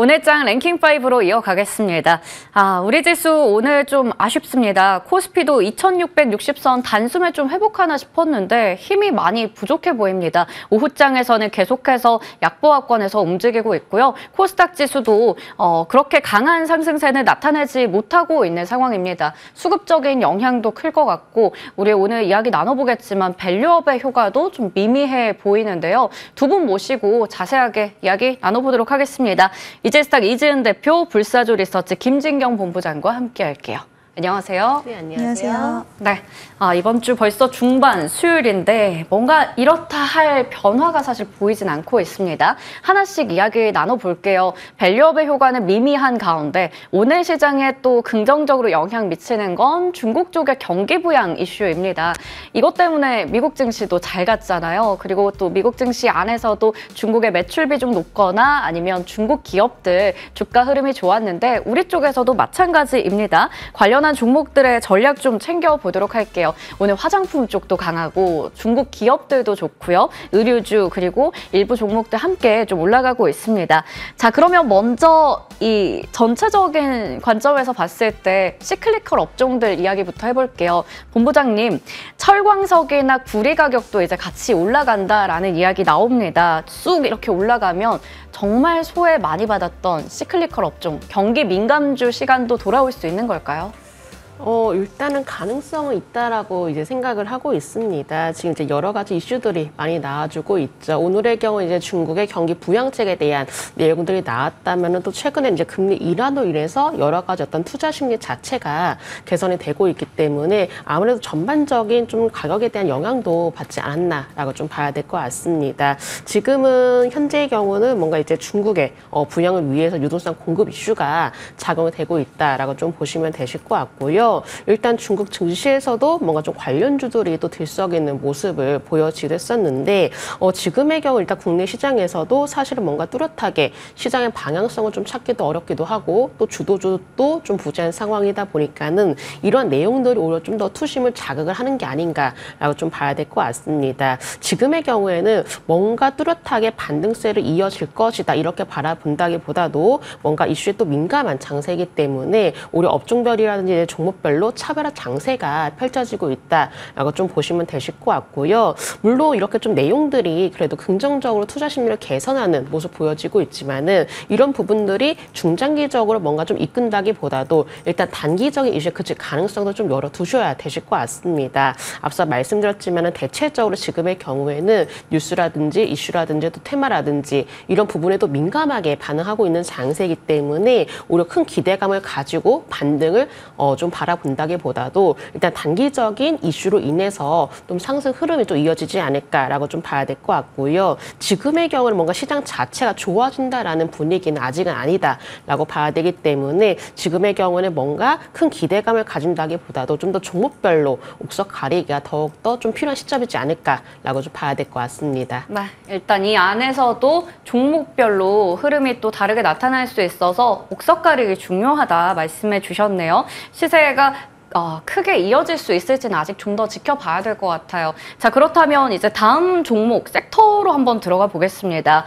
오늘 장 랭킹5로 이어가겠습니다. 우리 지수 오늘 좀 아쉽습니다. 코스피도 2660선 단숨에 좀 회복하나 싶었는데 힘이 많이 부족해 보입니다. 오후장에서는 계속해서 약보합권에서 움직이고 있고요. 코스닥 지수도 그렇게 강한 상승세는 나타내지 못하고 있는 상황입니다. 수급적인 영향도 클 것 같고 우리 오늘 이야기 나눠보겠지만 밸류업의 효과도 좀 미미해 보이는데요. 두 분 모시고 자세하게 이야기 나눠보도록 하겠습니다. 이재스탁 이지은 대표, 불사조 리서치 김진경 본부장과 함께 할게요. 안녕하세요. 네, 안녕하세요. 네, 이번 주 벌써 중반 수요일인데 뭔가 이렇다 할 변화가 사실 보이진 않고 있습니다. 하나씩 이야기 나눠볼게요. 밸류업의 효과는 미미한 가운데 오늘 시장에 또 긍정적으로 영향 미치는 건 중국 쪽의 경기 부양 이슈입니다. 이것 때문에 미국 증시도 잘 갔잖아요. 그리고 또 미국 증시 안에서도 중국의 매출 비중 높거나 아니면 중국 기업들 주가 흐름이 좋았는데 우리 쪽에서도 마찬가지입니다. 관련한 종목들의 전략 좀 챙겨보도록 할게요. 오늘 화장품 쪽도 강하고 중국 기업들도 좋고요. 의류주 그리고 일부 종목들 함께 좀 올라가고 있습니다. 자, 그러면 먼저 이 전체적인 관점에서 봤을 때 시클리컬 업종들 이야기부터 해볼게요. 본부장님, 철광석이나 구리 가격도 이제 같이 올라간다라는 이야기 나옵니다. 쑥 이렇게 올라가면 정말 소외 많이 받았던 시클리컬 업종, 경기 민감주 시간도 돌아올 수 있는 걸까요? 일단은 가능성은 있다라고 이제 생각을 하고 있습니다. 지금 이제 여러 가지 이슈들이 많이 나와주고 있죠. 오늘의 경우 이제 중국의 경기 부양책에 대한 내용들이 나왔다면은 또 최근에 이제 금리 인하로 인해서 여러 가지 어떤 투자 심리 자체가 개선이 되고 있기 때문에 아무래도 전반적인 좀 가격에 대한 영향도 받지 않았나라고 좀 봐야 될 것 같습니다. 지금은 현재의 경우는 뭔가 이제 중국의 부양을 위해서 유동성 공급 이슈가 작용이 되고 있다라고 좀 보시면 되실 것 같고요. 일단 중국 증시에서도 뭔가 좀 관련주들이 또 들썩이는 모습을 보여지기도 했었는데 지금의 경우 일단 국내 시장에서도 사실은 뭔가 뚜렷하게 시장의 방향성을 좀 찾기도 어렵기도 하고 또 주도주도 좀 부재한 상황이다 보니까는 이런 내용들이 오히려 좀 더 투심을 자극을 하는 게 아닌가라고 좀 봐야 될 것 같습니다. 지금의 경우에는 뭔가 뚜렷하게 반등세를 이어질 것이다 이렇게 바라본다기보다도 뭔가 이슈에 또 민감한 장세이기 때문에 오히려 업종별이라든지 종목별로 차별화 장세가 펼쳐지고 있다라고 좀 보시면 되실 것 같고요. 물론 이렇게 좀 내용들이 그래도 긍정적으로 투자 심리를 개선하는 모습 보여지고 있지만은 이런 부분들이 중장기적으로 뭔가 좀 이끈다기보다도 일단 단기적인 이슈에 그칠 가능성도 좀 열어두셔야 되실 것 같습니다. 앞서 말씀드렸지만은 대체적으로 지금의 경우에는 뉴스라든지 이슈라든지 또 테마라든지 이런 부분에도 민감하게 반응하고 있는 장세이기 때문에 오히려 큰 기대감을 가지고 반등을 좀 바라본다기보다도 일단 단기적인 이슈로 인해서 좀 상승 흐름이 좀 이어지지 않을까라고 좀 봐야 될 것 같고요. 지금의 경우는 뭔가 시장 자체가 좋아진다라는 분위기는 아직은 아니다라고 봐야 되기 때문에 지금의 경우는 뭔가 큰 기대감을 가진다기보다도 좀 더 종목별로 옥석 가리기가 더욱더 좀 필요한 시점이지 않을까라고 좀 봐야 될 것 같습니다. 네, 일단 이 안에서도 종목별로 흐름이 또 다르게 나타날 수 있어서 옥석 가리기 중요하다 말씀해 주셨네요. 시세가 크게 이어질 수 있을지는 아직 좀 더 지켜봐야 될 것 같아요. 자, 그렇다면 이제 다음 종목 섹터로 한번 들어가 보겠습니다.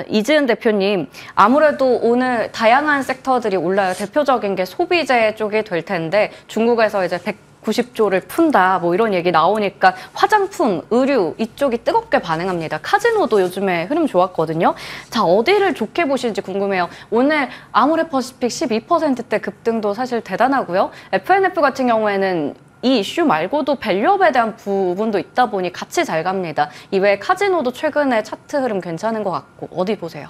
이지은 대표님, 아무래도 오늘 다양한 섹터들이 올라요. 대표적인 게 소비재 쪽이 될 텐데 중국에서 이제 190조를 푼다 뭐 이런 얘기 나오니까 화장품, 의류 이쪽이 뜨겁게 반응합니다. 카지노도 요즘에 흐름 좋았거든요. 자, 어디를 좋게 보실지 궁금해요. 오늘 아모레퍼시픽 12%대 급등도 사실 대단하고요. FNF 같은 경우에는 이 이슈 말고도 밸류업에 대한 부분도 있다 보니 같이 잘 갑니다. 이외에 카지노도 최근에 차트 흐름 괜찮은 것 같고 어디 보세요?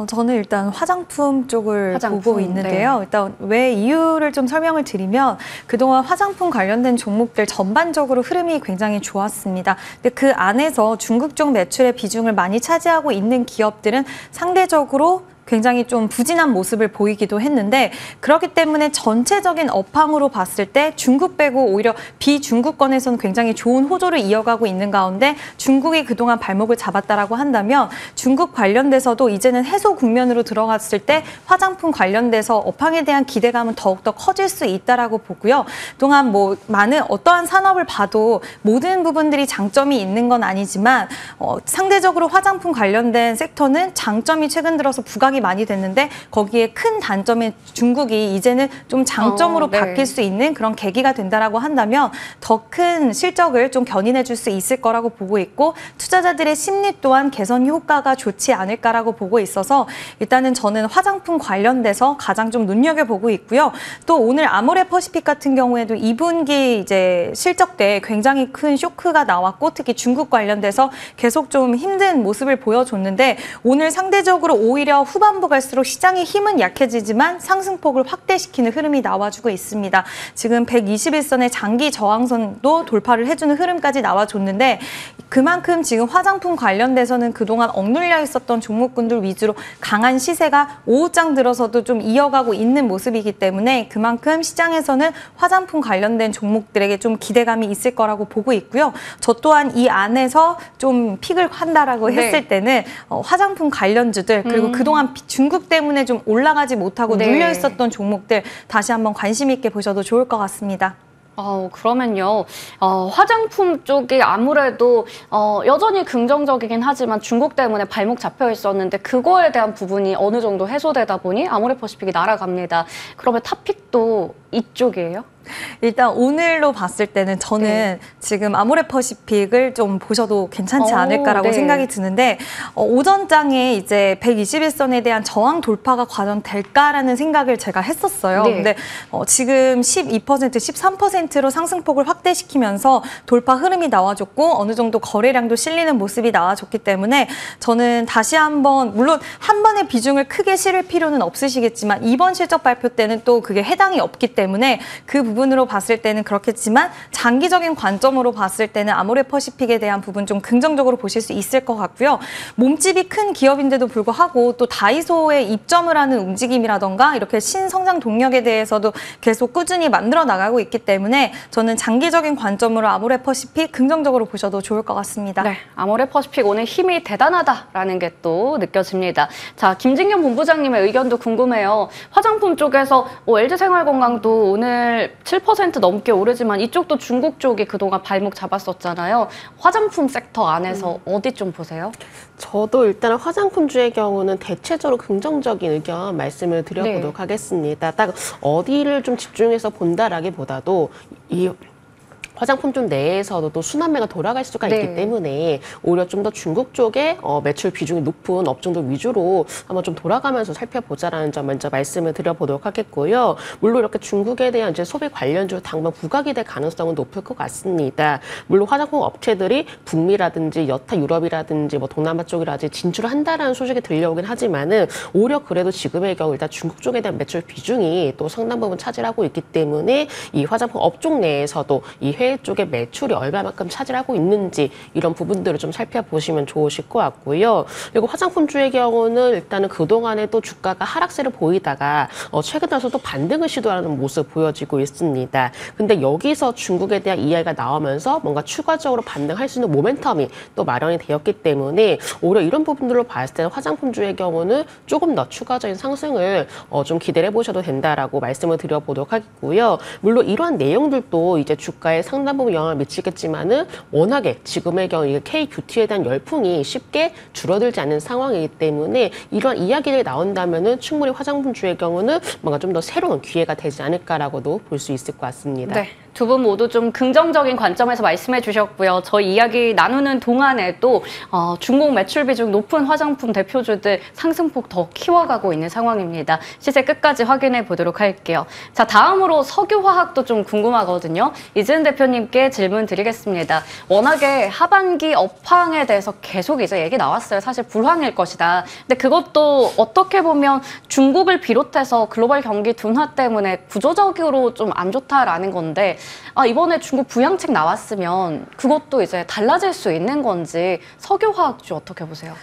저는 일단 화장품 쪽을 보고 있는데요. 네. 일단 왜 이유를 좀 설명을 드리면 그동안 화장품 관련된 종목들 전반적으로 흐름이 굉장히 좋았습니다. 근데 그 안에서 중국 쪽 매출의 비중을 많이 차지하고 있는 기업들은 상대적으로 굉장히 좀 부진한 모습을 보이기도 했는데 그렇기 때문에 전체적인 업황으로 봤을 때 중국 빼고 오히려 비중국권에서는 굉장히 좋은 호조를 이어가고 있는 가운데 중국이 그동안 발목을 잡았다라고 한다면 중국 관련돼서도 이제는 해소 국면으로 들어갔을 때 화장품 관련돼서 업황에 대한 기대감은 더욱더 커질 수 있다라고 보고요. 그동안 뭐 많은 어떠한 산업을 봐도 모든 부분들이 장점이 있는 건 아니지만 상대적으로 화장품 관련된 섹터는 장점이 최근 들어서 부각이 부각이 많이 됐는데 거기에 큰 단점인 중국이 이제는 좀 장점으로 네. 바뀔 수 있는 그런 계기가 된다라고 한다면 더 큰 실적을 좀 견인해 줄 수 있을 거라고 보고 있고 투자자들의 심리 또한 개선 효과가 좋지 않을까라고 보고 있어서 일단은 저는 화장품 관련돼서 가장 좀 눈여겨보고 있고요. 또 오늘 아모레퍼시픽 같은 경우에도 2분기 이제 실적 때 굉장히 큰 쇼크가 나왔고 특히 중국 관련돼서 계속 좀 힘든 모습을 보여줬는데 오늘 상대적으로 오히려 후반부 갈수록 시장의 힘은 약해지지만 상승폭을 확대시키는 흐름이 나와주고 있습니다. 지금 121선의 장기 저항선도 돌파를 해주는 흐름까지 나와줬는데 그만큼 지금 화장품 관련돼서는 그동안 억눌려 있었던 종목군들 위주로 강한 시세가 오후장 들어서도 좀 이어가고 있는 모습이기 때문에 그만큼 시장에서는 화장품 관련된 종목들에게 좀 기대감이 있을 거라고 보고 있고요. 저 또한 이 안에서 좀 픽을 한다라고 네. 했을 때는 화장품 관련주들 그리고 그동안 중국 때문에 좀 올라가지 못하고 네. 눌려 있었던 종목들 다시 한번 관심 있게 보셔도 좋을 것 같습니다. 그러면요. 화장품 쪽이 아무래도 여전히 긍정적이긴 하지만 중국 때문에 발목 잡혀 있었는데 그거에 대한 부분이 어느 정도 해소되다 보니 아모레퍼시픽이 날아갑니다. 그러면 탑픽도 이쪽이에요? 일단 오늘로 봤을 때는 저는 네. 지금 아모레퍼시픽을 좀 보셔도 괜찮지 않을까라고 네. 생각이 드는데 오전장에 이제 121선에 대한 저항 돌파가 과연 될까라는 생각을 제가 했었어요. 네. 근데 지금 12%, 13%로 상승폭을 확대시키면서 돌파 흐름이 나와줬고 어느 정도 거래량도 실리는 모습이 나와줬기 때문에 저는 다시 한번 물론 한 번의 비중을 크게 실을 필요는 없으시겠지만 이번 실적 발표 때는 또 그게 해당이 없기 때문에 그 부분으로 봤을 때는 그렇겠지만 장기적인 관점으로 봤을 때는 아모레퍼시픽에 대한 부분 좀 긍정적으로 보실 수 있을 것 같고요. 몸집이 큰 기업인데도 불구하고 또 다이소에 입점을 하는 움직임이라던가 이렇게 신성장 동력에 대해서도 계속 꾸준히 만들어 나가고 있기 때문에 저는 장기적인 관점으로 아모레퍼시픽 긍정적으로 보셔도 좋을 것 같습니다. 네, 아모레퍼시픽 오늘 힘이 대단하다라는 게 또 느껴집니다. 자, 김진경 본부장님의 의견도 궁금해요. 화장품 쪽에서 LG생활건강도 오늘 7% 넘게 오르지만 이쪽도 중국 쪽이 그동안 발목 잡았었잖아요. 화장품 섹터 안에서 어디 좀 보세요? 저도 일단 화장품주의 경우는 대체적으로 긍정적인 의견 말씀을 드려보도록 네. 하겠습니다. 딱 어디를 좀 집중해서 본다라기보다도 이 화장품 쪽 내에서도 또 순환매가 돌아갈 수가 네. 있기 때문에 오히려 좀 더 중국 쪽에 매출 비중이 높은 업종들 위주로 한번 좀 돌아가면서 살펴보자라는 점 먼저 말씀을 드려보도록 하겠고요. 물론 이렇게 중국에 대한 이제 소비 관련주로 당분 부각이 될 가능성은 높을 것 같습니다. 물론 화장품 업체들이 북미라든지 여타 유럽이라든지 뭐 동남아 쪽이라든지 진출을 한다라는 소식이 들려오긴 하지만은 오히려 그래도 지금의 경우 일단 중국 쪽에 대한 매출 비중이 또 상당 부분 차지하고 있기 때문에 이 화장품 업종 내에서도 이 해외 쪽의 매출이 얼마만큼 차지하고 있는지 이런 부분들을 좀 살펴보시면 좋으실 것 같고요. 그리고 화장품주의 경우는 일단은 그동안에 또 주가가 하락세를 보이다가 최근 들어서 또 반등을 시도하는 모습 보여지고 있습니다. 근데 여기서 중국에 대한 이야기가 나오면서 뭔가 추가적으로 반등할 수 있는 모멘텀이 또 마련이 되었기 때문에 오히려 이런 부분들로 봤을 때는 화장품주의 경우는 조금 더 추가적인 상승을 좀 기대를 해보셔도 된다라고 말씀을 드려보도록 하겠고요. 물론 이러한 내용들도 이제 주가에 상당 부분 영향을 미치겠지만은 워낙에 지금의 경우 이게 K-뷰티에 대한 열풍이 쉽게 줄어들지 않는 상황이기 때문에 이러한 이야기들이 나온다면은 충분히 화장품주의 경우는 뭔가 좀 더 새로운 기회가 되지 않을까라고도 볼 수 있을 것 같습니다. 네. 두 분 모두 좀 긍정적인 관점에서 말씀해 주셨고요. 저희 이야기 나누는 동안에도 중국 매출 비중 높은 화장품 대표주들 상승폭 더 키워가고 있는 상황입니다. 시세 끝까지 확인해 보도록 할게요. 자, 다음으로 석유화학도 좀 궁금하거든요. 이재은 대표님께 질문 드리겠습니다. 워낙에 하반기 업황에 대해서 계속 이제 얘기 나왔어요. 사실 불황일 것이다. 근데 그것도 어떻게 보면 중국을 비롯해서 글로벌 경기 둔화 때문에 구조적으로 좀 안 좋다라는 건데 이번에 중국 부양책 나왔으면 그것도 이제 달라질 수 있는 건지 석유화학주 어떻게 보세요?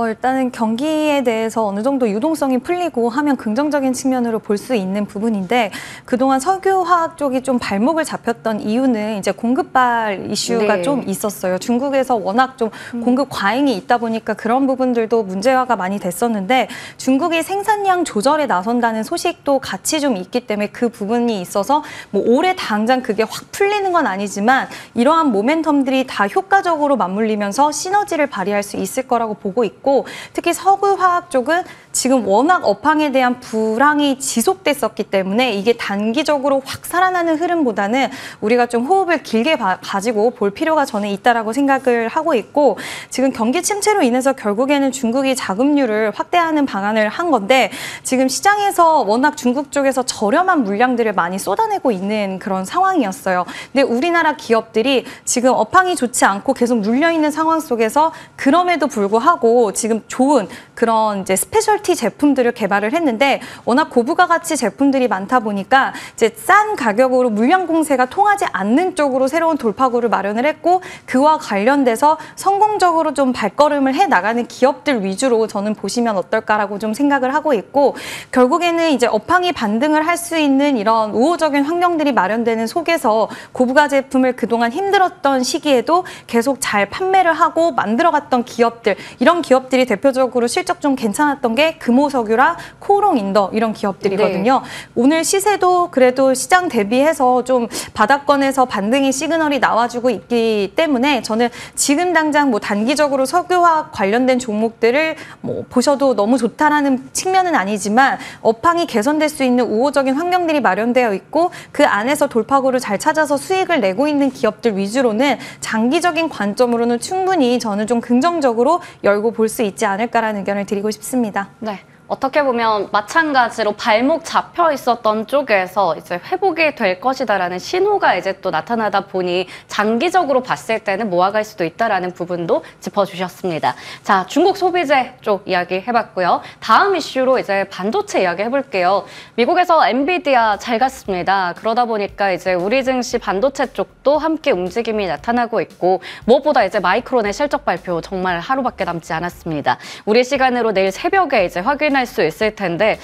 일단은 경기에 대해서 어느 정도 유동성이 풀리고 하면 긍정적인 측면으로 볼 수 있는 부분인데 그동안 석유화학 쪽이 좀 발목을 잡혔던 이유는 이제 공급발 이슈가 네. 좀 있었어요. 중국에서 워낙 좀 공급 과잉이 있다 보니까 그런 부분들도 문제화가 많이 됐었는데 중국이 생산량 조절에 나선다는 소식도 같이 좀 있기 때문에 그 부분이 있어서 뭐 올해 당장 그게 확 풀리는 건 아니지만 이러한 모멘텀들이 다 효과적으로 맞물리면서 시너지를 발휘할 수 있을 거라고 보고 있고 있고 특히 석유화학 쪽은 지금 워낙 업황에 대한 불황이 지속됐었기 때문에 이게 단기적으로 확 살아나는 흐름보다는 우리가 좀 호흡을 길게 가지고 볼 필요가 저는 있다라고 생각을 하고 있고 지금 경기 침체로 인해서 결국에는 중국이 자금률을 확대하는 방안을 한 건데 지금 시장에서 워낙 중국 쪽에서 저렴한 물량들을 많이 쏟아내고 있는 그런 상황이었어요. 근데 우리나라 기업들이 지금 업황이 좋지 않고 계속 눌려있는 상황 속에서 그럼에도 불구하고 지금 좋은 그런 이제 스페셜티 제품들을 개발을 했는데 워낙 고부가 가치 제품들이 많다 보니까 이제 싼 가격으로 물량 공세가 통하지 않는 쪽으로 새로운 돌파구를 마련을 했고 그와 관련돼서 성공적으로 좀 발걸음을 해 나가는 기업들 위주로 저는 보시면 어떨까라고 좀 생각을 하고 있고 결국에는 이제 업황이 반등을 할 수 있는 이런 우호적인 환경들이 마련되는 속에서 고부가 제품을 그동안 힘들었던 시기에도 계속 잘 판매를 하고 만들어갔던 기업들 이런 기업들이 대표적으로 실적 좀 괜찮았던 게 금호석유라 코오롱인더 이런 기업들이거든요. 네. 오늘 시세도 그래도 시장 대비해서 좀 바닥권에서 반등의 시그널이 나와주고 있기 때문에 저는 지금 당장 뭐 단기적으로 석유화학 관련된 종목들을 뭐 보셔도 너무 좋다라는 측면은 아니지만 업황이 개선될 수 있는 우호적인 환경들이 마련되어 있고 그 안에서 돌파구를 잘 찾아서 수익을 내고 있는 기업들 위주로는 장기적인 관점으로는 충분히 저는 좀 긍정적으로 열고 볼 수 있지 않을까라는 의견을 드리고 싶습니다. 네. 어떻게 보면 마찬가지로 발목 잡혀 있었던 쪽에서 이제 회복이 될 것이다라는 신호가 이제 또 나타나다 보니 장기적으로 봤을 때는 모아갈 수도 있다라는 부분도 짚어주셨습니다. 자, 중국 소비재 쪽 이야기 해봤고요. 다음 이슈로 이제 반도체 이야기 해볼게요. 미국에서 엔비디아 잘 갔습니다. 그러다 보니까 이제 우리 증시 반도체 쪽도 함께 움직임이 나타나고 있고 무엇보다 이제 마이크론의 실적 발표 정말 하루밖에 남지 않았습니다. 우리 시간으로 내일 새벽에 이제 확인할 수 있을 텐데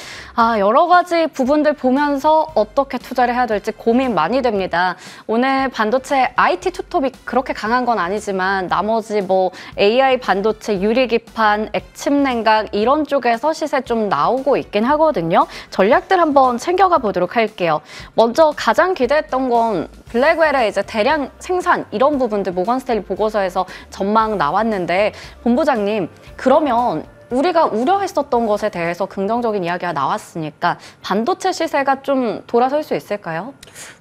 여러 가지 부분들 보면서 어떻게 투자를 해야 될지 고민 많이 됩니다. 오늘 반도체 IT 투톱이 그렇게 강한 건 아니지만 나머지 뭐 AI 반도체 유리기판, 액침 냉각 이런 쪽에서 시세 좀 나오고 있긴 하거든요. 전략들 한번 챙겨가 보도록 할게요. 먼저 가장 기대했던 건 블랙웰의 이제 대량 생산 이런 부분들 모건스탠리 보고서에서 전망 나왔는데 본부장님 그러면 우리가 우려했었던 것에 대해서 긍정적인 이야기가 나왔으니까 반도체 시세가 좀 돌아설 수 있을까요?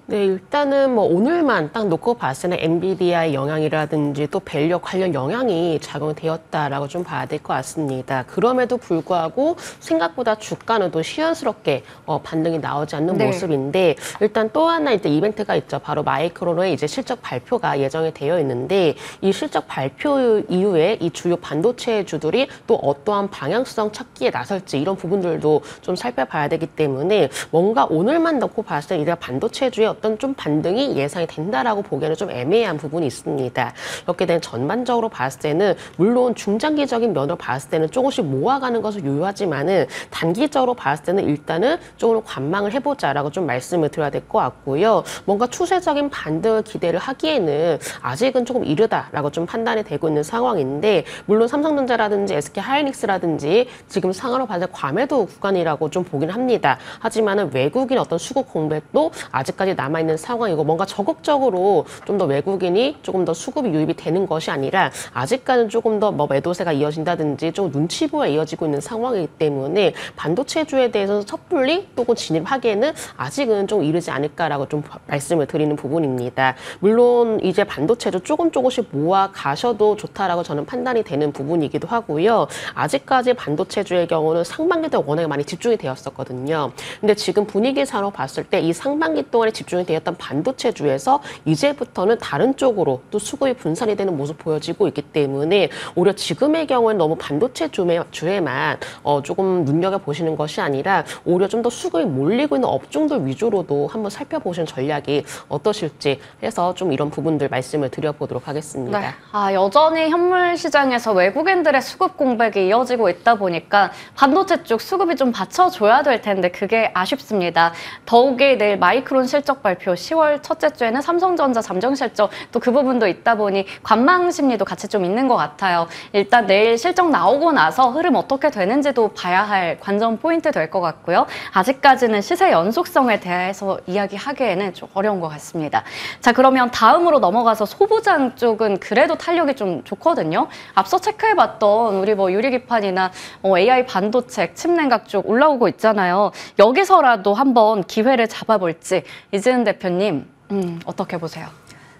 네, 일단은 뭐 오늘만 딱 놓고 봤을 때는 엔비디아의 영향이라든지 또 밸류 관련 영향이 작용되었다라고 좀 봐야 될 것 같습니다. 그럼에도 불구하고 생각보다 주가는 또 시원스럽게 반등이 나오지 않는 네. 모습인데 일단 또 하나 이제 이벤트가 있죠. 바로 마이크론의 이제 실적 발표가 예정이 되어 있는데 이 실적 발표 이후에 이 주요 반도체주들이 또 어떠한 방향성 찾기에 나설지 이런 부분들도 좀 살펴봐야 되기 때문에 뭔가 오늘만 놓고 봤을 때 이제 반도체주의 어떤 좀 반등이 예상이 된다라고 보기에는 좀 애매한 부분이 있습니다. 이렇게 된 전반적으로 봤을 때는 물론 중장기적인 면으로 봤을 때는 조금씩 모아가는 것은 유효하지만은 단기적으로 봤을 때는 일단은 조금 관망을 해보자라고 좀 말씀을 드려야 될 것 같고요. 뭔가 추세적인 반등을 기대를 하기에는 아직은 조금 이르다라고 좀 판단이 되고 있는 상황인데 물론 삼성전자라든지 SK하이닉스라든지 지금 상하로 봤을 때 과매도 구간이라고 좀 보긴 합니다. 하지만은 외국인 어떤 수급 공백도 아직까지 남아있는 상황이고 뭔가 적극적으로 좀 더 외국인이 조금 더 수급이 유입이 되는 것이 아니라 아직까지는 조금 더 뭐 매도세가 이어진다든지 좀 눈치 보여 이어지고 있는 상황이기 때문에 반도체주에 대해서는 섣불리 또는 진입하기에는 아직은 좀 이르지 않을까라고 좀 말씀을 드리는 부분입니다. 물론 이제 반도체도 조금씩 모아 가셔도 좋다라고 저는 판단이 되는 부분이기도 하고요. 아직까지 반도체주의 경우는 상반기 때 워낙에 많이 집중이 되었었거든요. 근데 지금 분위기상으로 봤을 때 이 상반기 동안에 집중이 되었던 반도체주에서 이제부터는 다른 쪽으로 또 수급이 분산이 되는 모습 보여지고 있기 때문에 오히려 지금의 경우에는 너무 반도체 주에만 조금 눈여겨보시는 것이 아니라 오히려 좀 더 수급이 몰리고 있는 업종들 위주로도 한번 살펴보시는 전략이 어떠실지 해서 좀 이런 부분들 말씀을 드려보도록 하겠습니다. 네. 여전히 현물 시장에서 외국인들의 수급 공백이 이어지고 있다 보니까 반도체 쪽 수급이 좀 받쳐줘야 될 텐데 그게 아쉽습니다. 더욱이 내일 마이크론 실적 발표 10월 첫째 주에는 삼성전자 잠정 실적 또 그 부분도 있다 보니 관망 심리도 같이 좀 있는 것 같아요. 일단 내일 실적 나오고 나서 흐름 어떻게 되는지도 봐야 할 관전 포인트 될 것 같고요. 아직까지는 시세 연속성에 대해서 이야기하기에는 좀 어려운 것 같습니다. 자, 그러면 다음으로 넘어가서 소부장 쪽은 그래도 탄력이 좀 좋거든요. 앞서 체크해봤던 우리 뭐 유리기판이나 AI 반도체, 액침 냉각 쪽 올라오고 있잖아요. 여기서라도 한번 기회를 잡아볼지 이재은 대표님 어떻게 보세요?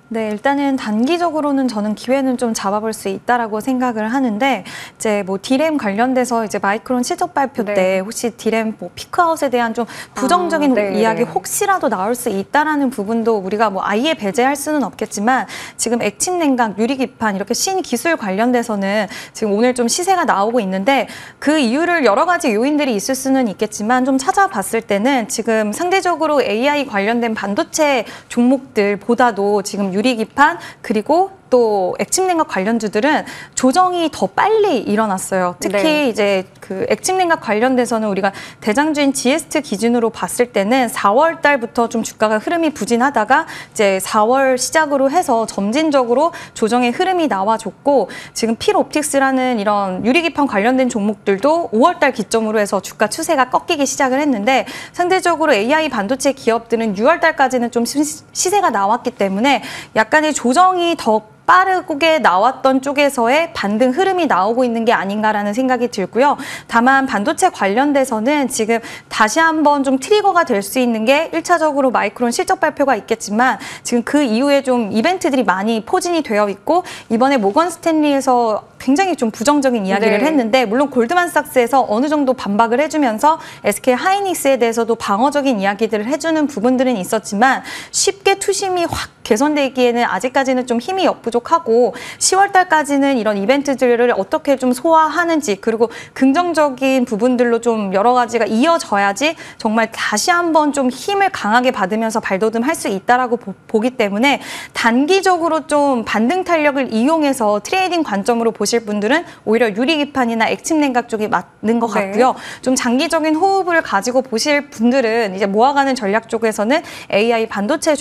네, 일단은 단기적으로는 저는 기회는 좀 잡아볼 수 있다라고 생각을 하는데, 이제 뭐 디램 관련돼서 이제 마이크론 실적 발표 네. 때 혹시 디램 뭐 피크아웃에 대한 좀 부정적인 네, 이야기 네. 혹시라도 나올 수 있다라는 부분도 우리가 뭐 아예 배제할 수는 없겠지만, 지금 액침 냉각, 유리기판 이렇게 신기술 관련돼서는 지금 오늘 좀 시세가 나오고 있는데, 그 이유를 여러 가지 요인들이 있을 수는 있겠지만 좀 찾아봤을 때는 지금 상대적으로 AI 관련된 반도체 종목들보다도 지금 유리기판 그리고 또 액침 냉각 관련주들은 조정이 더 빨리 일어났어요. 특히 네. 이제 그 액침 냉각 관련돼서는 우리가 대장주인 GST 기준으로 봤을 때는 4월 달부터 좀 주가가 흐름이 부진하다가 이제 4월 시작으로 해서 점진적으로 조정의 흐름이 나와줬고, 지금 필옵틱스라는 이런 유리기판 관련된 종목들도 5월 달 기점으로 해서 주가 추세가 꺾이기 시작을 했는데, 상대적으로 AI 반도체 기업들은 6월 달까지는 좀 시세가 나왔기 때문에 약간의 조정이 더 빠르게 나왔던 쪽에서의 반등 흐름이 나오고 있는 게 아닌가라는 생각이 들고요. 다만 반도체 관련돼서는 지금 다시 한번 좀 트리거가 될 수 있는 게 1차적으로 마이크론 실적 발표가 있겠지만, 지금 그 이후에 좀 이벤트들이 많이 포진이 되어 있고, 이번에 모건 스탠리에서 굉장히 좀 부정적인 이야기를 네. 했는데, 물론 골드만삭스에서 어느 정도 반박을 해주면서 SK 하이닉스에 대해서도 방어적인 이야기들을 해주는 부분들은 있었지만, 쉽게 투심이 확 개선되기에는 아직까지는 좀 힘이 부족하고, 10월 달까지는 이런 이벤트들을 어떻게 좀 소화하는지, 그리고 긍정적인 부분들로 좀 여러 가지가 이어져야지 정말 다시 한번 좀 힘을 강하게 받으면서 발돋움할 수 있다라고 보기 때문에, 단기적으로 좀 반등 탄력을 이용해서 트레이딩 관점으로 보실 분들은 오히려 유리기판이나 액침 냉각 쪽이 맞는 것 네. 같고요. 좀 장기적인 호흡을 가지고 보실 분들은 이제 모아가는 전략 쪽에서는 AI 반도체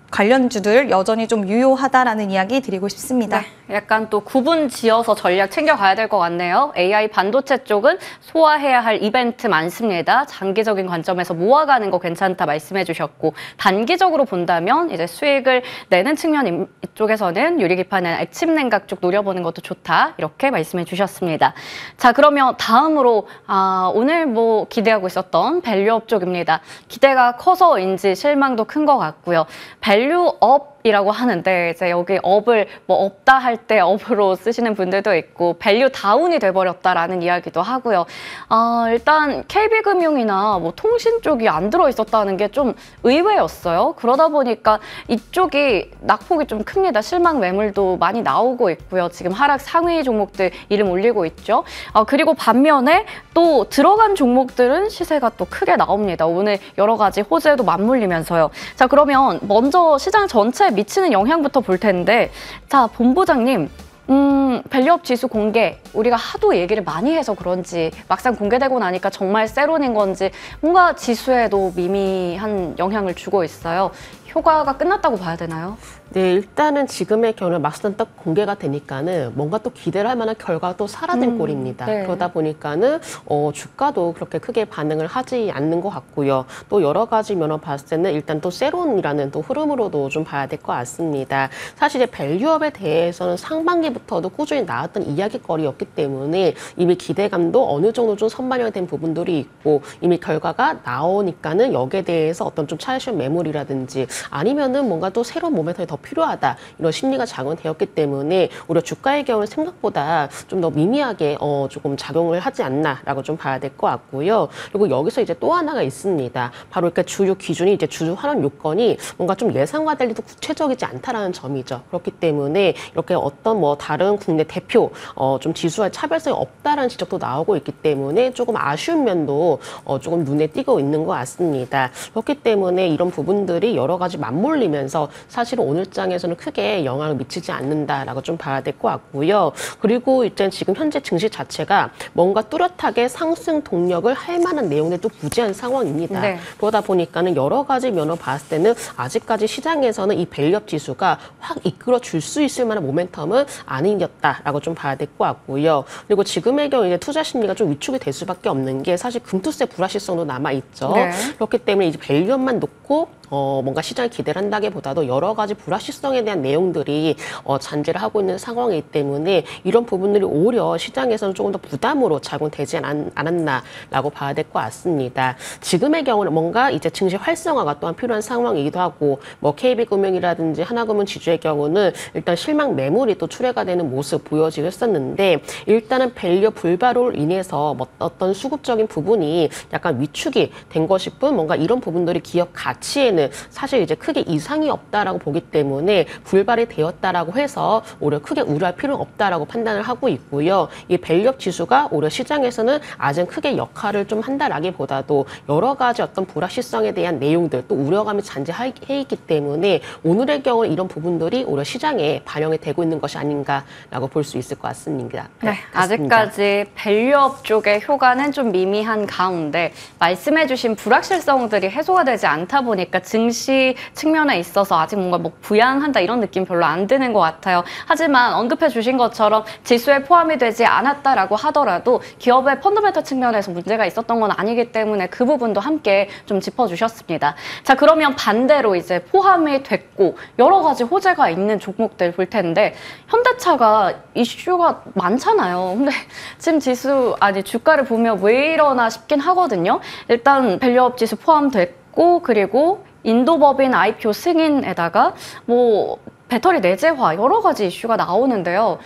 관련주들 여전히 좀 유효하다라는 이야기 드리고 싶습니다. 네, 약간 또 구분 지어서 전략 챙겨가야 될 것 같네요. AI 반도체 쪽은 소화해야 할 이벤트 많습니다. 장기적인 관점에서 모아가는 거 괜찮다 말씀해 주셨고, 단기적으로 본다면 이제 수익을 내는 측면 이쪽에서는 유리기판이나 액침 냉각 쪽 노려보는 것도 좋다, 이렇게 말씀해 주셨습니다. 자, 그러면 다음으로 오늘 뭐 기대하고 있었던 밸류업 쪽입니다. 기대가 커서인지 실망도 큰 것 같고요. 밸류업이라고 하는데, 이제 여기 업을 뭐 없다 할 때 업으로 쓰시는 분들도 있고, 밸류 다운이 돼버렸다라는 이야기도 하고요. 일단 KB금융이나 뭐 통신 쪽이 안 들어 있었다는 게 좀 의외였어요. 그러다 보니까 이쪽이 낙폭이 좀 큽니다. 실망 매물도 많이 나오고 있고요. 지금 하락 상위 종목들 이름 올리고 있죠. 그리고 반면에 또 들어간 종목들은 시세가 또 크게 나옵니다. 오늘 여러 가지 호재도 맞물리면서요. 자, 그러면 먼저 시장 전체에 미치는 영향부터 볼 텐데, 자, 본부장님, 밸류업 지수 공개, 우리가 하도 얘기를 많이 해서 그런지 막상 공개되고 나니까 정말 세론인 건지 뭔가 지수에도 미미한 영향을 주고 있어요. 효과가 끝났다고 봐야 되나요? 네, 일단은 지금의 경우는 막상 딱 공개가 되니까는 뭔가 또 기대를 할 만한 결과가 또 사라진 꼴입니다. 네. 그러다 보니까는 주가도 그렇게 크게 반응을 하지 않는 것 같고요. 또 여러 가지 면을 봤을 때는 일단 또 세론이라는 또 흐름으로도 좀 봐야 될 것 같습니다. 사실 이제 밸류업에 대해서는 상반기부터도 꾸준히 나왔던 이야기거리였기 때문에 이미 기대감도 어느 정도 좀 선반영이 된 부분들이 있고, 이미 결과가 나오니까는 여기에 대해서 어떤 좀 차익실 매물이라든지 아니면은 뭔가 또 새로운 모멘텀이 더 필요하다, 이런 심리가 작용되었기 때문에 오히려 주가의 경우는 생각보다 좀 더 미미하게 조금 작용을 하지 않나라고 좀 봐야 될 것 같고요. 그리고 여기서 이제 또 하나가 있습니다. 바로 이렇게 주요 기준이 이제 주주 환원 요건이 뭔가 좀 예상과 달리도 구체적이지 않다라는 점이죠. 그렇기 때문에 이렇게 어떤 뭐 다른 국내 대표 좀 지수와의 차별성이 없다라는 지적도 나오고 있기 때문에 조금 아쉬운 면도 조금 눈에 띄고 있는 것 같습니다. 그렇기 때문에 이런 부분들이 여러 가지 가지 맞물리면서 사실은 오늘 장에서는 크게 영향을 미치지 않는다라고 좀 봐야 될 것 같고요. 그리고 이제 지금 현재 증시 자체가 뭔가 뚜렷하게 상승 동력을 할 만한 내용들도 부재한 상황입니다. 네. 그러다 보니까는 여러 가지 면으로 봤을 때는 아직까지 시장에서는 이 밸류업 지수가 확 이끌어 줄 수 있을 만한 모멘텀은 아니었다라고 좀 봐야 될 것 같고요. 그리고 지금의 경우 이제 투자 심리가 좀 위축이 될 수밖에 없는 게 사실 금투세 불확실성도 남아 있죠. 네. 그렇기 때문에 이제 밸류업만 놓고 뭔가 시장에 기대를 한다기보다도 여러 가지 불확실성에 대한 내용들이 잔재를 하고 있는 상황이기 때문에 이런 부분들이 오히려 시장에서는 조금 더 부담으로 작용되지 않았나라고 봐야 될 것 같습니다. 지금의 경우는 뭔가 이제 증시 활성화가 또한 필요한 상황이기도 하고 뭐 KB금융이라든지 하나금융 지주의 경우는 일단 실망 매물이 또 출회가 되는 모습 보여지고 했었는데 일단은 밸류 불발로 인해서 뭐 어떤 수급적인 부분이 약간 위축이 된 것일 뿐 뭔가 이런 부분들이 기업 가치에는 사실 이제 크게 이상이 없다라고 보기 때문에 불발이 되었다라고 해서 오히려 크게 우려할 필요는 없다라고 판단을 하고 있고요. 이 밸류업 지수가 오히려 시장에서는 아직 크게 역할을 좀 한다라기보다도 여러 가지 어떤 불확실성에 대한 내용들 또 우려감이 잔재해 있기 때문에 오늘의 경우 이런 부분들이 오히려 시장에 반영이 되고 있는 것이 아닌가라고 볼 수 있을 것 같습니다. 네, 같습니다. 아직까지 밸류업 쪽의 효과는 좀 미미한 가운데 말씀해주신 불확실성들이 해소가 되지 않다 보니까 증시 측면에 있어서 아직 뭔가 뭐 부양한다 이런 느낌 별로 안 드는 것 같아요. 하지만 언급해 주신 것처럼 지수에 포함이 되지 않았다라고 하더라도 기업의 펀더멘털 측면에서 문제가 있었던 건 아니기 때문에 그 부분도 함께 좀 짚어주셨습니다. 자, 그러면 반대로 이제 포함이 됐고 여러 가지 호재가 있는 종목들 볼 텐데 현대차가 이슈가 많잖아요. 근데 지금 주가를 보면 왜 이러나 싶긴 하거든요. 일단 밸류업 지수 포함됐고 그리고 인도법인 IPO 승인에다가 뭐 배터리 내재화 여러 가지 이슈가 나오는데요.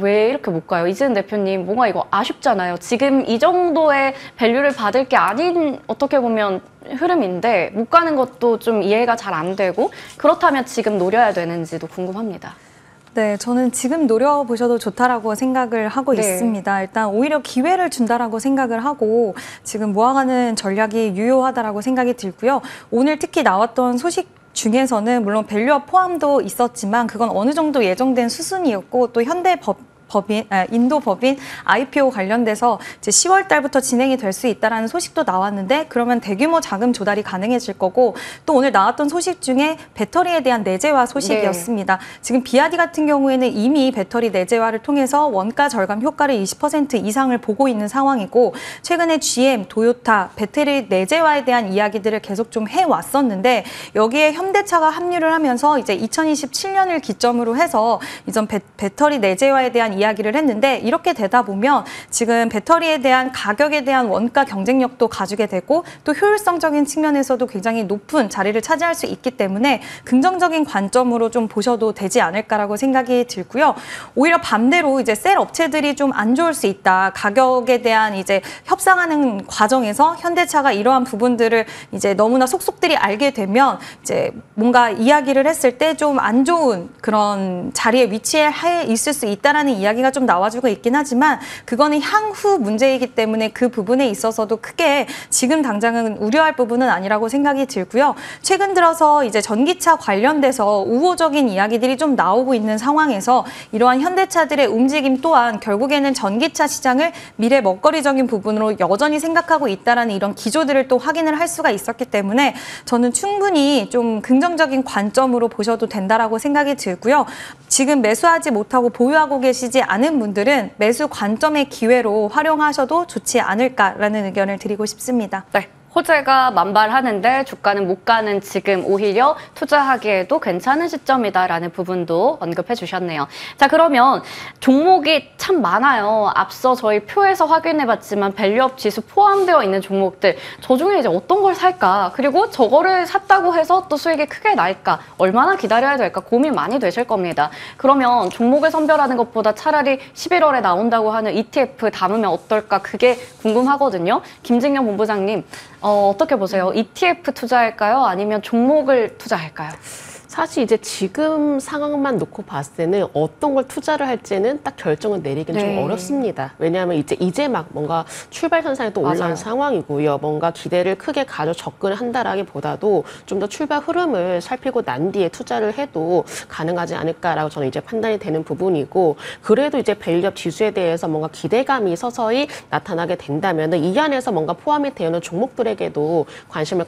왜 이렇게 못 가요? 이재은 대표님 뭔가 이거 아쉽잖아요. 지금 이 정도의 밸류를 받을 게 아닌 어떻게 보면 흐름인데 못 가는 것도 좀 이해가 잘 안 되고 그렇다면 지금 노려야 되는지도 궁금합니다. 네, 저는 지금 노려보셔도 좋다라고 생각을 하고 네. 있습니다. 일단 오히려 기회를 준다라고 생각을 하고 지금 모아가는 전략이 유효하다라고 생각이 들고요. 오늘 특히 나왔던 소식 중에서는 물론 밸류업 포함도 있었지만 그건 어느 정도 예정된 수순이었고 또 인도 법인 IPO 관련돼서 이제 10월 달부터 진행이 될 수 있다라는 소식도 나왔는데 그러면 대규모 자금 조달이 가능해질 거고 또 오늘 나왔던 소식 중에 배터리에 대한 내재화 소식이었습니다. 네. 지금 비아디 같은 경우에는 이미 배터리 내재화를 통해서 원가 절감 효과를 20% 이상을 보고 있는 상황이고 최근에 GM, 도요타, 배터리 내재화에 대한 이야기들을 계속 좀 해왔었는데 여기에 현대차가 합류를 하면서 이제 2027년을 기점으로 해서 이전 배터리 내재화에 대한 이야기를 했는데 이렇게 되다 보면 지금 배터리에 대한 가격에 대한 원가 경쟁력도 가지게 되고 또 효율성적인 측면에서도 굉장히 높은 자리를 차지할 수 있기 때문에 긍정적인 관점으로 좀 보셔도 되지 않을까라고 생각이 들고요. 오히려 반대로 이제 셀 업체들이 좀 안 좋을 수 있다. 가격에 대한 이제 협상하는 과정에서 현대차가 이러한 부분들을 이제 너무나 속속들이 알게 되면 이제 뭔가 이야기를 했을 때 좀 안 좋은 그런 자리에 위치해 있을 수 있다라는 이야기가 좀 나와주고 있긴 하지만 그거는 향후 문제이기 때문에 그 부분에 있어서도 크게 지금 당장은 우려할 부분은 아니라고 생각이 들고요. 최근 들어서 이제 전기차 관련돼서 우호적인 이야기들이 좀 나오고 있는 상황에서 이러한 현대차들의 움직임 또한 결국에는 전기차 시장을 미래 먹거리적인 부분으로 여전히 생각하고 있다라는 이런 기조들을 또 확인을 할 수가 있었기 때문에 저는 충분히 좀 긍정적인 관점으로 보셔도 된다라고 생각이 들고요. 지금 매수하지 못하고 보유하고 계시지 않은 분들은 매수 관점의 기회로 활용하셔도 좋지 않을까라는 의견을 드리고 싶습니다. 네. 호재가 만발하는데 주가는 못 가는 지금 오히려 투자하기에도 괜찮은 시점이다라는 부분도 언급해 주셨네요. 자, 그러면 종목이 참 많아요. 앞서 저희 표에서 확인해 봤지만 밸류업 지수 포함되어 있는 종목들 저 중에 이제 어떤 걸 살까? 그리고 저거를 샀다고 해서 또 수익이 크게 날까? 얼마나 기다려야 될까? 고민 많이 되실 겁니다. 그러면 종목을 선별하는 것보다 차라리 11월에 나온다고 하는 ETF 담으면 어떨까? 그게 궁금하거든요. 김진경 본부장님 어떻게 보세요? ETF 투자할까요? 아니면 종목을 투자할까요? 사실 이제 지금 상황만 놓고 봤을 때는 어떤 걸 투자를 할지는 딱 결정을 내리기는 좀 어렵습니다. 왜냐하면 이제 막 뭔가 출발 현상이 또 올라온 맞아요. 상황이고요. 뭔가 기대를 크게 가져 접근을 한다라기보다도 좀 더 출발 흐름을 살피고 난 뒤에 투자를 해도 가능하지 않을까라고 저는 이제 판단이 되는 부분이고, 그래도 이제 밸류업 지수에 대해서 뭔가 기대감이 서서히 나타나게 된다면은 이 안에서 뭔가 포함이 되어 있는 종목들에게도 관심을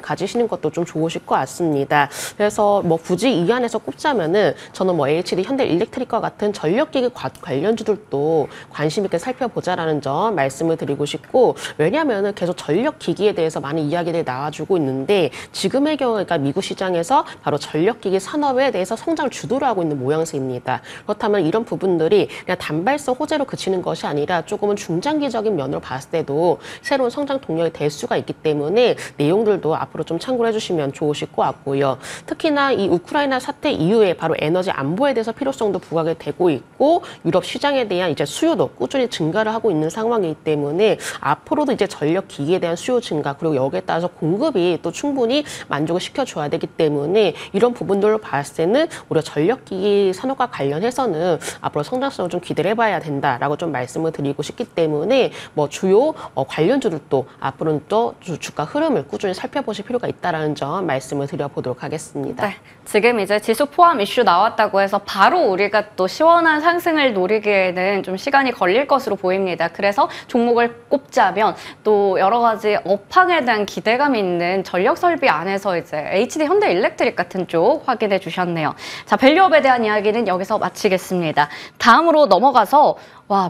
가지시는 것도 좀 좋으실 것 같습니다. 그래서 뭐 굳이 이 안에서 꼽자면은 저는 뭐 HD, 현대일렉트릭과 같은 전력기기 관련주들도 관심 있게 살펴보자라는 점 말씀을 드리고 싶고, 왜냐하면은 계속 전력기기에 대해서 많은 이야기들이 나와주고 있는데, 지금의 경우 그러니까 미국 시장에서 바로 전력기기 산업에 대해서 성장을 주도를 하고 있는 모양새입니다. 그렇다면 이런 부분들이 그냥 단발성 호재로 그치는 것이 아니라 조금은 중장기적인 면으로 봤을 때도 새로운 성장 동력이 될 수가 있기 때문에 내용들도 앞으로 좀 참고를 해주시면 좋으실 것 같고요. 특히나 이 우크라이나 사태 이후에 바로 에너지 안보에 대해서 필요성도 부각이 되고 있고, 유럽 시장에 대한 이제 수요도 꾸준히 증가를 하고 있는 상황이기 때문에 앞으로도 이제 전력 기기에 대한 수요 증가, 그리고 여기에 따라서 공급이 또 충분히 만족을 시켜줘야 되기 때문에 이런 부분들로 봤을 때는 우리가 전력기기 산업과 관련해서는 앞으로 성장성을 좀 기대를 해봐야 된다라고 좀 말씀을 드리고 싶기 때문에 뭐 주요 관련주들도 앞으로는 또 주가 흐름을 꾸준히 살펴보실 필요가 있다라는 점 말씀을 드려보도록 하겠습니다. 네, 지금 이제 지수 포함 이슈 나왔다고 해서 바로 우리가 또 시원한 상승을 노리기에는 좀 시간이 걸릴 것으로 보입니다. 그래서 종목을 꼽자면 또 여러 가지 업황에 대한 기대감이 있는 전력 설비 안에서 이제 HD 현대일렉트릭 같은 쪽 확인해 주셨네요. 자, 밸류업에 대한 이야기는 여기서 마치겠습니다. 다음으로 넘어가서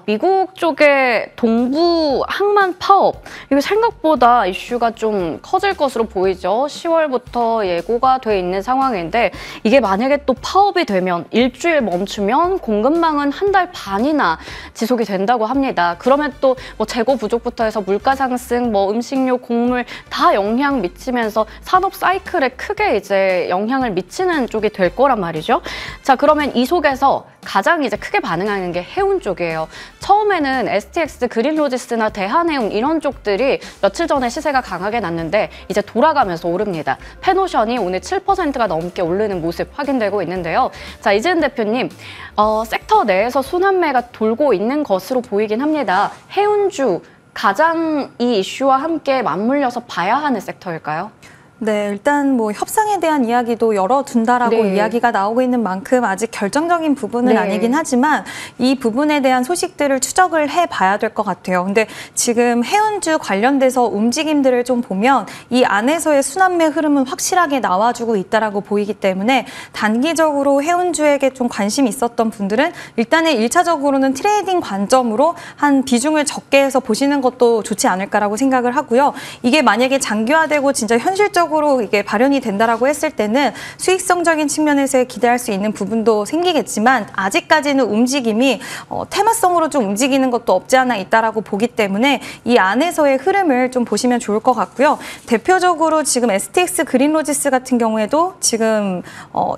미국 쪽의 동부 항만 파업, 이거 생각보다 이슈가 좀 커질 것으로 보이죠. 10월부터 예고가 돼 있는 상황인데, 이게 만약에 또 파업이 되면 일주일 멈추면 공급망은 한 달 반이나 지속이 된다고 합니다. 그러면 또 뭐 재고 부족부터 해서 물가 상승, 뭐 음식료, 곡물 다 영향 미치면서 산업 사이클에 크게 이제 영향을 미치는 쪽이 될 거란 말이죠. 자, 그러면 이 속에서 가장 이제 크게 반응하는 게 해운 쪽이에요. 처음에는 STX, 그린로지스나 대한해운 이런 쪽들이 며칠 전에 시세가 강하게 났는데 이제 돌아가면서 오릅니다. 페노션이 오늘 7%가 넘게 오르는 모습 확인되고 있는데요. 자, 이재은 대표님, 섹터 내에서 순환매가 돌고 있는 것으로 보이긴 합니다. 해운주 가장 이 이슈와 함께 맞물려서 봐야 하는 섹터일까요? 네, 일단 뭐 협상에 대한 이야기도 열어둔다라고 이야기가 나오고 있는 만큼 아직 결정적인 부분은 아니긴 하지만 이 부분에 대한 소식들을 추적을 해봐야 될 것 같아요. 근데 지금 해운주 관련돼서 움직임들을 좀 보면 이 안에서의 순환매 흐름은 확실하게 나와주고 있다라고 보이기 때문에 단기적으로 해운주에게 좀 관심이 있었던 분들은 일단은 1차적으로는 트레이딩 관점으로 한 비중을 적게 해서 보시는 것도 좋지 않을까라고 생각을 하고요. 이게 만약에 장기화되고 진짜 현실적으로 이게 발현이 된다라고 했을 때는 수익성적인 측면에서 기대할 수 있는 부분도 생기겠지만 아직까지는 움직임이 테마성으로 좀 움직이는 것도 없지 않아 있다라고 보기 때문에 이 안에서의 흐름을 좀 보시면 좋을 것 같고요. 대표적으로 지금 STX 그린로지스 같은 경우에도 지금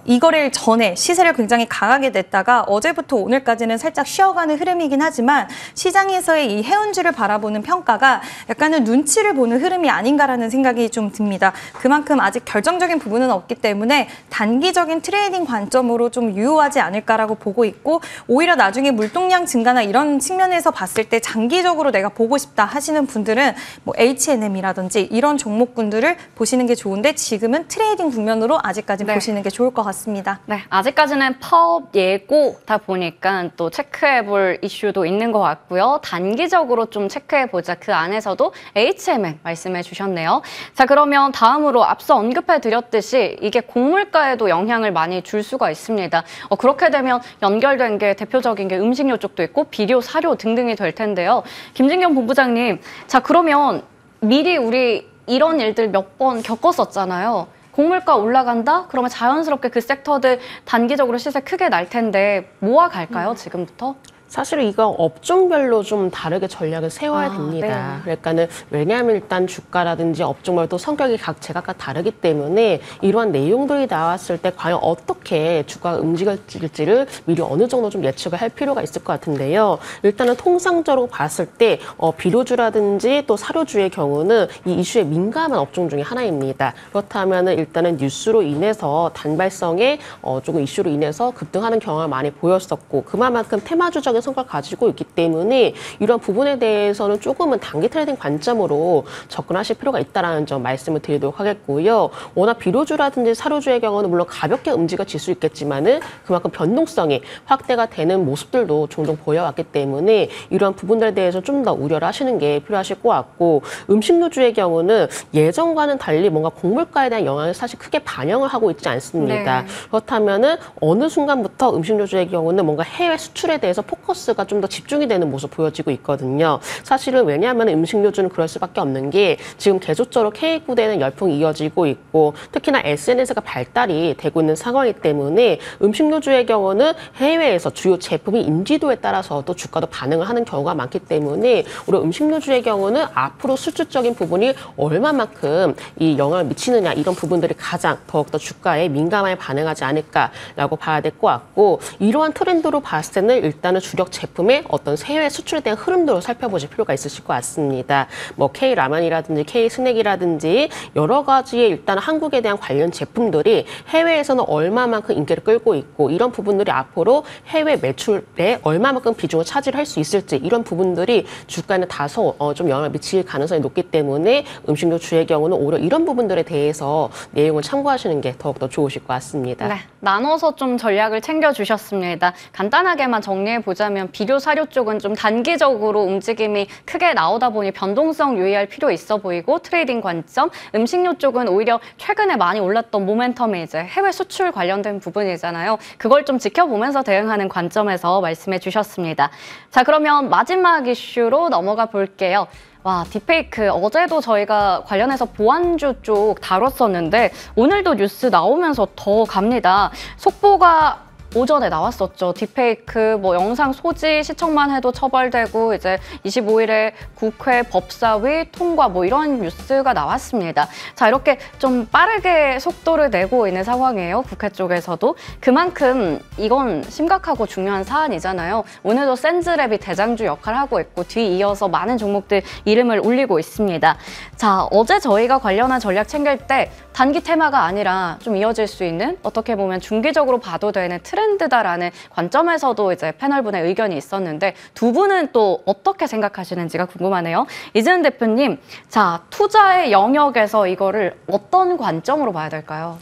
이 거래일 전에 시세를 굉장히 강하게 냈다가 어제부터 오늘까지는 살짝 쉬어가는 흐름이긴 하지만 시장에서의 이 해운주를 바라보는 평가가 약간은 눈치를 보는 흐름이 아닌가라는 생각이 좀 듭니다. 그만큼 아직 결정적인 부분은 없기 때문에 단기적인 트레이딩 관점으로 좀 유효하지 않을까라고 보고 있고, 오히려 나중에 물동량 증가나 이런 측면에서 봤을 때 장기적으로 내가 보고 싶다 하시는 분들은 뭐 H&M이라든지 이런 종목군들을 보시는 게 좋은데 지금은 트레이딩 국면으로 아직까지 보시는 게 좋을 것 같습니다. 네, 아직까지는 파업 예고다 보니까 또 체크해볼 이슈도 있는 것 같고요. 단기적으로 좀 체크해보자. 그 안에서도 H&M 말씀해 주셨네요. 자, 그러면 다음으로 앞서 언급해드렸듯이 이게 곡물가에도 영향을 많이 줄 수가 있습니다. 그렇게 되면 연결된 게 대표적인 게 음식료 쪽도 있고 비료, 사료 등등이 될 텐데요. 김진경 본부장님, 자, 그러면 미리 우리 이런 일들 몇 번 겪었었잖아요. 곡물가 올라간다? 그러면 자연스럽게 그 섹터들 단기적으로 시세 크게 날 텐데 모아 갈까요, 지금부터? 사실 이거 업종별로 좀 다르게 전략을 세워야 아, 됩니다. 네. 그러니까는 왜냐하면 일단 주가라든지 업종별로 또 성격이 제각각 다르기 때문에 이러한 내용들이 나왔을 때 과연 어떻게 주가가 움직일지를 미리 어느 정도 좀 예측을 할 필요가 있을 것 같은데요. 일단은 통상적으로 봤을 때 비료주라든지 또 사료주의 경우는 이 이슈에 민감한 업종 중에 하나입니다. 그렇다면은 일단은 뉴스로 인해서 단발성의 조금 이슈로 인해서 급등하는 경향을 많이 보였었고 그만큼 테마주적인 성과를 가지고 있기 때문에 이런 부분에 대해서는 조금은 단기 트레이딩 관점으로 접근하실 필요가 있다는 점 말씀을 드리도록 하겠고요. 워낙 비료주라든지 사료주의 경우는 물론 가볍게 움직여질 수 있겠지만은 그만큼 변동성이 확대가 되는 모습들도 종종 보여왔기 때문에 이러한 부분들에 대해서 좀 더 우려를 하시는 게 필요하실 것 같고 음식료주의 경우는 예전과는 달리 뭔가 곡물가에 대한 영향을 사실 크게 반영을 하고 있지 않습니다. 네. 그렇다면은 어느 순간부터 음식료주의 경우는 뭔가 해외 수출에 대해서 포커스가 좀 더 집중이 되는 모습 보여지고 있거든요. 사실은 왜냐하면 음식료주는 그럴 수밖에 없는 게 지금 계속적으로 K9대는 열풍이 이어지고 있고 특히나 SNS가 발달이 되고 있는 상황이기 때문에 음식료주의 경우는 해외에서 주요 제품이 인지도에 따라서 또 주가도 반응을 하는 경우가 많기 때문에 우리 음식료주의 경우는 앞으로 수출적인 부분이 얼마만큼 이 영향을 미치느냐 이런 부분들이 가장 더욱더 주가에 민감하게 반응하지 않을까라고 봐야 될 것 같고 이러한 트렌드로 봤을 때는 일단은 주력 제품의 어떤 해외 수출에 대한 흐름도 살펴보실 필요가 있으실 것 같습니다. 뭐 K라면이라든지 K스낵이라든지 여러 가지의 일단 한국에 대한 관련 제품들이 해외에서는 얼마만큼 인기를 끌고 있고 이런 부분들이 앞으로 해외 매출에 얼마만큼 비중을 차지할 수 있을지 이런 부분들이 주가에는 다소 좀 영향을 미칠 가능성이 높기 때문에 음식료 주의 경우는 오히려 이런 부분들에 대해서 내용을 참고하시는 게 더욱더 좋으실 것 같습니다. 네, 나눠서 좀 전략을 챙겨주셨습니다. 간단하게만 정리해보자면 비료 사료 쪽은 좀 단기적으로 움직임이 크게 나오다 보니 변동성 유의할 필요 있어 보이고 트레이딩 관점, 음식료 쪽은 오히려 최근에 많이 올랐던 모멘텀이 이제 해외 수출 관련된 부분이잖아요. 그걸 좀 지켜보면서 대응하는 관점에서 말씀해 주셨습니다. 자, 그러면 마지막 이슈로 넘어가 볼게요. 와, 딥페이크 어제도 저희가 관련해서 보안주 쪽 다뤘었는데 오늘도 뉴스 나오면서 더 갑니다. 속보가 오전에 나왔었죠. 딥페이크 뭐 영상 소지 시청만 해도 처벌되고 이제 25일에 국회 법사위 통과 뭐 이런 뉴스가 나왔습니다. 자, 이렇게 좀 빠르게 속도를 내고 있는 상황이에요. 국회 쪽에서도. 그만큼 이건 심각하고 중요한 사안이잖아요. 오늘도 센즈랩이 대장주 역할을 하고 있고 뒤이어서 많은 종목들 이름을 올리고 있습니다. 자, 어제 저희가 관련한 전략 챙길 때 단기 테마가 아니라 좀 이어질 수 있는 어떻게 보면 중기적으로 봐도 되는 트렌드다라는 관점에서도 이제 패널분의 의견이 있었는데 두 분은 또 어떻게 생각하시는지가 궁금하네요. 이재은 대표님, 자, 투자의 영역에서 이거를 어떤 관점으로 봐야 될까요?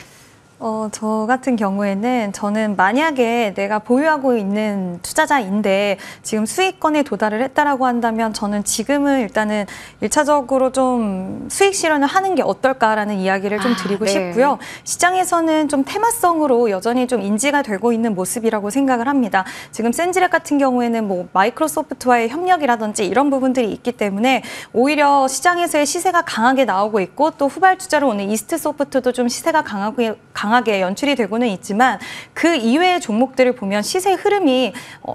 저 같은 경우에는 저는 만약에 내가 보유하고 있는 투자자인데 지금 수익권에 도달을 했다라고 한다면 저는 지금은 일단은 1차적으로 좀 수익 실현을 하는 게 어떨까라는 이야기를 좀 드리고 네. 싶고요. 시장에서는 좀 테마성으로 여전히 좀 인지가 되고 있는 모습이라고 생각을 합니다. 지금 센즈랩 같은 경우에는 뭐 마이크로소프트와의 협력이라든지 이런 부분들이 있기 때문에 오히려 시장에서의 시세가 강하게 나오고 있고 또 후발 투자로 오는 이스트소프트도 좀 시세가 강하게 연출이 되고는 있지만 그 이외의 종목들을 보면 시세 흐름이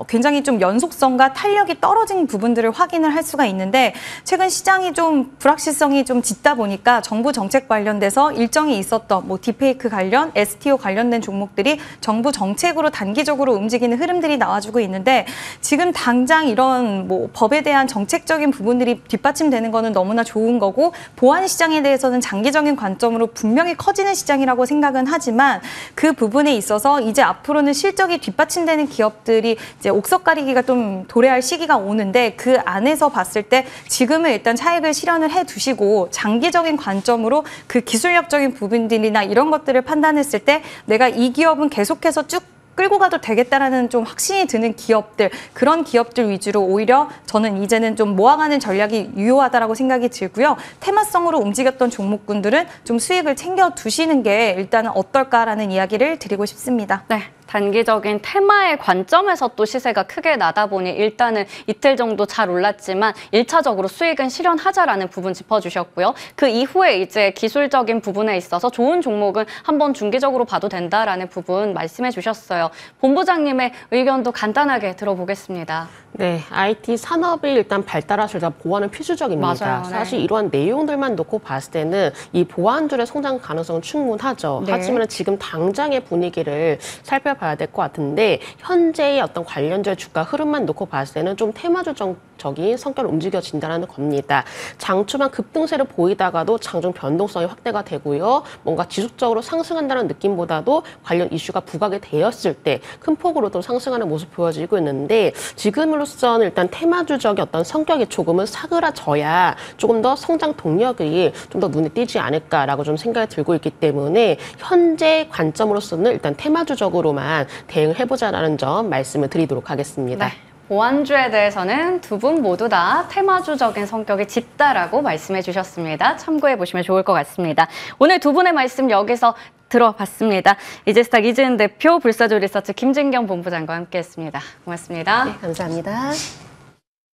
굉장히 좀 연속성과 탄력이 떨어진 부분들을 확인을 할 수가 있는데 최근 시장이 좀 불확실성이 좀 짙다 보니까 정부 정책 관련돼서 일정이 있었던 뭐 딥페이크 관련, STO 관련된 종목들이 정부 정책으로 단기적으로 움직이는 흐름들이 나와주고 있는데 지금 당장 이런 뭐 법에 대한 정책적인 부분들이 뒷받침되는 거는 너무나 좋은 거고 보안 시장에 대해서는 장기적인 관점으로 분명히 커지는 시장이라고 생각은 하지만 그 부분에 있어서 이제 앞으로는 실적이 뒷받침되는 기업들이 이제 옥석 가리기가 좀 도래할 시기가 오는데 그 안에서 봤을 때 지금은 일단 차익을 실현을 해 두시고 장기적인 관점으로 그 기술력적인 부분들이나 이런 것들을 판단했을 때 내가 이 기업은 계속해서 쭉 끌고 가도 되겠다라는 좀 확신이 드는 기업들, 그런 기업들 위주로 오히려 저는 이제는 좀 모아가는 전략이 유효하다라고 생각이 들고요. 테마성으로 움직였던 종목군들은 좀 수익을 챙겨 두시는 게 일단은 어떨까라는 이야기를 드리고 싶습니다. 네. 단기적인 테마의 관점에서 또 시세가 크게 나다 보니 일단은 이틀 정도 잘 올랐지만 1차적으로 수익은 실현하자라는 부분 짚어주셨고요. 그 이후에 이제 기술적인 부분에 있어서 좋은 종목은 한번 중기적으로 봐도 된다라는 부분 말씀해 주셨어요. 본부장님의 의견도 간단하게 들어보겠습니다. 네, IT 산업이 일단 발달해서 일단 보완은 필수적입니다. 맞아요. 네. 사실 이러한 내용들만 놓고 봤을 때는 이 보완줄의 성장 가능성은 충분하죠. 네. 하지만 지금 당장의 분위기를 살펴봐야 될 것 같은데 현재의 어떤 관련주의 주가 흐름만 놓고 봤을 때는 좀 테마주적인 성격으로 움직여진다는 겁니다. 장초반 급등세를 보이다가도 장중 변동성이 확대가 되고요. 뭔가 지속적으로 상승한다는 느낌보다도 관련 이슈가 부각이 되었을 때 큰 폭으로 또 상승하는 모습 보여지고 있는데 지금으로서는 일단 테마주적인 어떤 성격이 조금은 사그라져야 조금 더 성장 동력이 좀 더 눈에 띄지 않을까라고 좀 생각이 들고 있기 때문에 현재 관점으로서는 일단 테마주적으로만 대응을 해보자라는 점 말씀을 드리도록 하겠습니다. 네. 보완주에 대해서는 두 분 모두 다 테마주적인 성격이 짙다라고 말씀해 주셨습니다. 참고해 보시면 좋을 것 같습니다. 오늘 두 분의 말씀 여기서 들어봤습니다. 이제스탁 이지은 대표, 불사조 리서치 김진경 본부장과 함께했습니다. 고맙습니다. 네, 감사합니다.